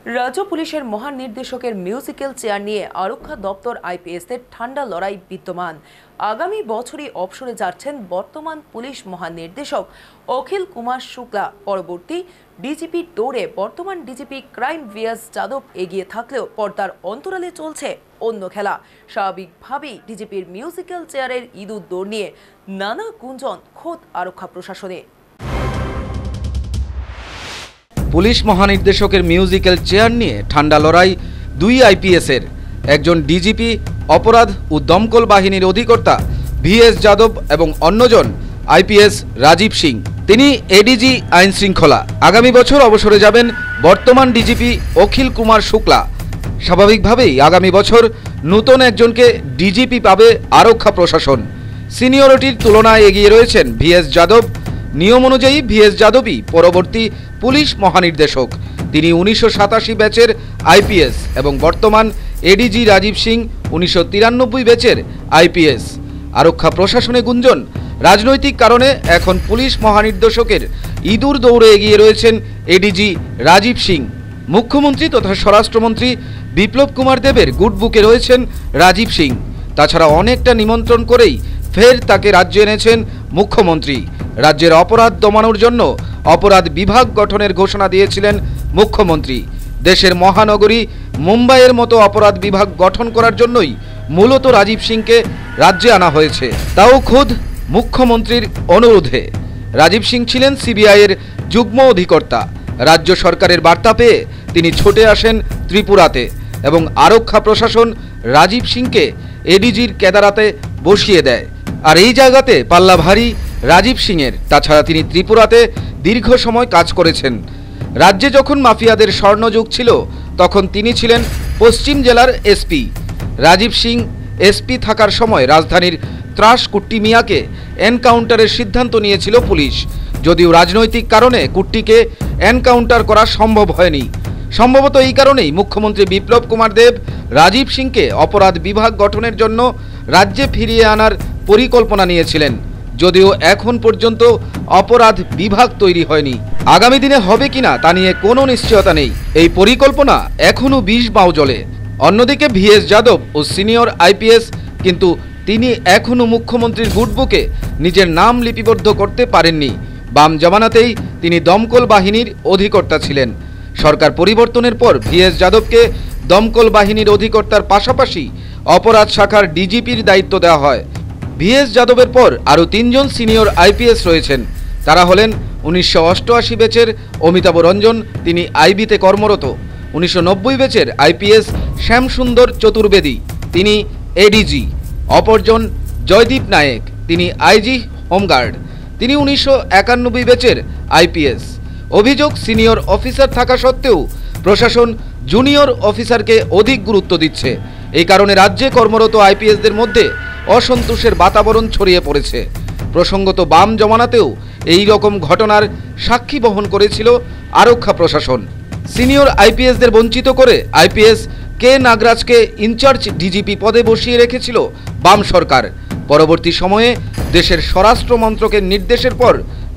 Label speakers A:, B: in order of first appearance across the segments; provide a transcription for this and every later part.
A: রাজ্য পুলিশের মহানির্দেশকের musical chair নিয়ে আরক্ষা দপ্তর আইপিএসের ঠান্ডা লড়াই বিদ্যমান। আগামী বছরই অবসরে যাচ্ছেন বর্তমান পুলিশ মহানির্দেশক অখিল কুমার শুক্লা। পরবর্তী ডিজিপি দৌড়ে বর্তমান ডিজিপি ক্রাইম ভিএস যাদব এগিয়ে থাকলেও পর্দার অন্তরালে চলছে অন্য খেলা। স্বাভাবিকভাবেই ডিজিপির মিউজিক্যাল চেয়ারের ইঁদুর দৌড় নিয়ে নানা গুঞ্জন খোদ আরক্ষা প্রশাসনে।
B: পুলিশ মহানির্দেশকের মিউজিক্যাল চেয়ার নিয়ে ঠান্ডা লড়াই দুই আইপিএসের, একজন ডিজিপি অপরাধ ও দমকল বাহিনীর অধিকর্তা ভিএস যাদব এবং অন্যজন আইপিএস রাজীব সিং, তিনি এডিজি আইন শৃঙ্খলা। আগামী বছর অবসরে যাবেন বর্তমান ডিজিপি অখিল কুমার শুক্লা। স্বাভাবিকভাবেই আগামী বছর নতুন একজনকে ডিজিপি পাবে আরক্ষা প্রশাসন। সিনিয়রিটির তুলনায় এগিয়ে রয়েছেন ভিএস যাদব। নিয়ম অনুযায়ী ভিএস যাদবই পরবর্তী পুলিশ মহানির্দেশক। তিনি 1987 ব্যাচের আইপিএস এবং বর্তমান এডিজি রাজীব সিং 1993 ব্যাচের আইপিএস। আরক্ষা প্রশাসনে গুঞ্জন, রাজনৈতিক কারণে এখন পুলিশ মহানির্দেশকের ইঁদুর দৌড়ে এগিয়ে রয়েছেন এডিজি রাজীব সিং। মুখ্যমন্ত্রী তথা স্বরাষ্ট্রমন্ত্রী বিপ্লব কুমার দেবের গুডবুকে রয়েছেন রাজীব সিং। তাছাড়া অনেকটা নিমন্ত্রণ করেই ফের তাকে রাজ্যে এনেছেন মুখ্যমন্ত্রী। রাজ্যের অপরাধ দমানোর জন্য অপরাধ বিভাগ গঠনের ঘোষণা দিয়েছিলেন মুখ্যমন্ত্রী। দেশের মহানগরী মুম্বাইয়ের মতো অপরাধ বিভাগ গঠন করার জন্যই মূলত রাজীব সিংকে রাজ্যে আনা হয়েছে, তাও খোদ মুখ্যমন্ত্রীর অনুরোধে। রাজীব সিং ছিলেন সিবিআইয়ের যুগ্ম অধিকর্তা। রাজ্য সরকারের বার্তা পেয়ে তিনি ছুটে আসেন ত্রিপুরাতে এবং আরক্ষা প্রশাসন রাজীব সিংকে এডিজির কেদারাতে বসিয়ে দেয়। আর এই জায়গাতে পাল্লা ভারী রাজীব সিংয়ের। তাছাড়া তিনি ত্রিপুরাতে দীর্ঘ সময় কাজ করেছেন। রাজ্যে যখন মাফিয়াদের স্বর্ণযুগ ছিল তখন তিনি ছিলেন পশ্চিম জেলার এসপি। রাজীব সিং এসপি থাকার সময় রাজধানীর ত্রাস কুট্টি মিয়াকে এনকাউন্টারের সিদ্ধান্ত নিয়েছিল পুলিশ। যদিও রাজনৈতিক কারণে কুট্টিকে এনকাউন্টার করা সম্ভব হয়নি। সম্ভবত এই কারণেই মুখ্যমন্ত্রী বিপ্লব কুমার দেব রাজীব সিংকে অপরাধ বিভাগ গঠনের জন্য রাজ্যে ফিরিয়ে আনার পরিকল্পনা নিয়েছিলেন। যদিও এখন পর্যন্ত অপরাধ বিভাগ তৈরি হয়নি। আগামী দিনে হবে কিনা তা নিয়ে কোনো নিশ্চয়তা নেই। এই পরিকল্পনা এখনও 20 বাউ জলে। অন্যদিকে ভিএস যাদব ও সিনিয়র আইপিএস, কিন্তু তিনি এখনও মুখ্যমন্ত্রীর গুডবুকে নিজের নাম লিপিবদ্ধ করতে পারেননি। বাম জামানাতেই তিনি দমকল বাহিনীর অধিকর্তা ছিলেন। সরকার পরিবর্তনের পর ভিএস যাদবকে দমকল বাহিনীর অধিকর্তার পাশাপাশি অপরাধ শাখার ডিজিপির দায়িত্ব দেওয়া হয়। ভিএস যাদবের পর আরও 3 জন সিনিয়র আইপিএস রয়েছেন। তারা হলেন 1988 ব্যাচের অমিতাভ রঞ্জন, তিনি আইবিতে কর্মরত। 1990 ব্যাচের আইপিএস শ্যামসুন্দর চতুর্বেদী, তিনি এডিজি। অপরজন জয়দীপ নায়েক, তিনি আইজি হোমগার্ড, তিনি 1991 ব্যাচের আইপিএস। অভিযোগ, সিনিয়র অফিসার থাকা সত্ত্বেও প্রশাসন জুনিয়র অফিসারকে অধিক গুরুত্ব দিচ্ছে। এই কারণে রাজ্যে কর্মরত আইপিএসদের মধ্যে অসন্তোষের বাতাবরণ ছড়িয়ে পড়েছে। প্রসঙ্গত বাম জমানাতেও এই রকম ঘটনার সাক্ষী বহন করেছিল আরক্ষা প্রশাসন। সিনিয়র আইপিএসদের বঞ্চিত করে আইপিএস কে নাগরাজকে ইনচার্জ ডিজিপি পদে বসিয়ে রেখেছিল বাম সরকার। পরবর্তী সময়ে দেশের স্বরাষ্ট্র মন্ত্রকের নির্দেশের পর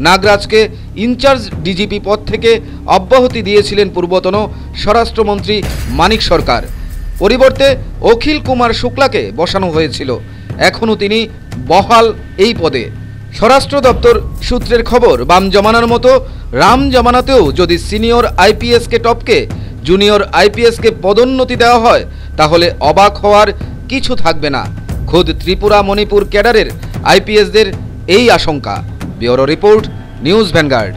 B: নাগরাজকে ইনচার্জ ডিজিপি পদ থেকে অব্যাহতি দিয়েছিলেন পূর্বতন স্বরাষ্ট্রমন্ত্রী মানিক সরকার। পরিবর্তে অখিল কুমার শুক্লাকে বসানো হয়েছিল। এখনও তিনি বহাল এই পদে। স্বরাষ্ট্র দপ্তর সূত্রের খবর, বাম জমানার মতো রাম জমানাতেও যদি সিনিয়র আইপিএসকে টপকে জুনিয়র আইপিএসকে পদোন্নতি দেওয়া হয় তাহলে অবাক হওয়ার কিছু থাকবে না। খোদ ত্রিপুরা মণিপুর ক্যাডারের আইপিএসদের এই আশঙ্কা। Bureau report, news vanguard.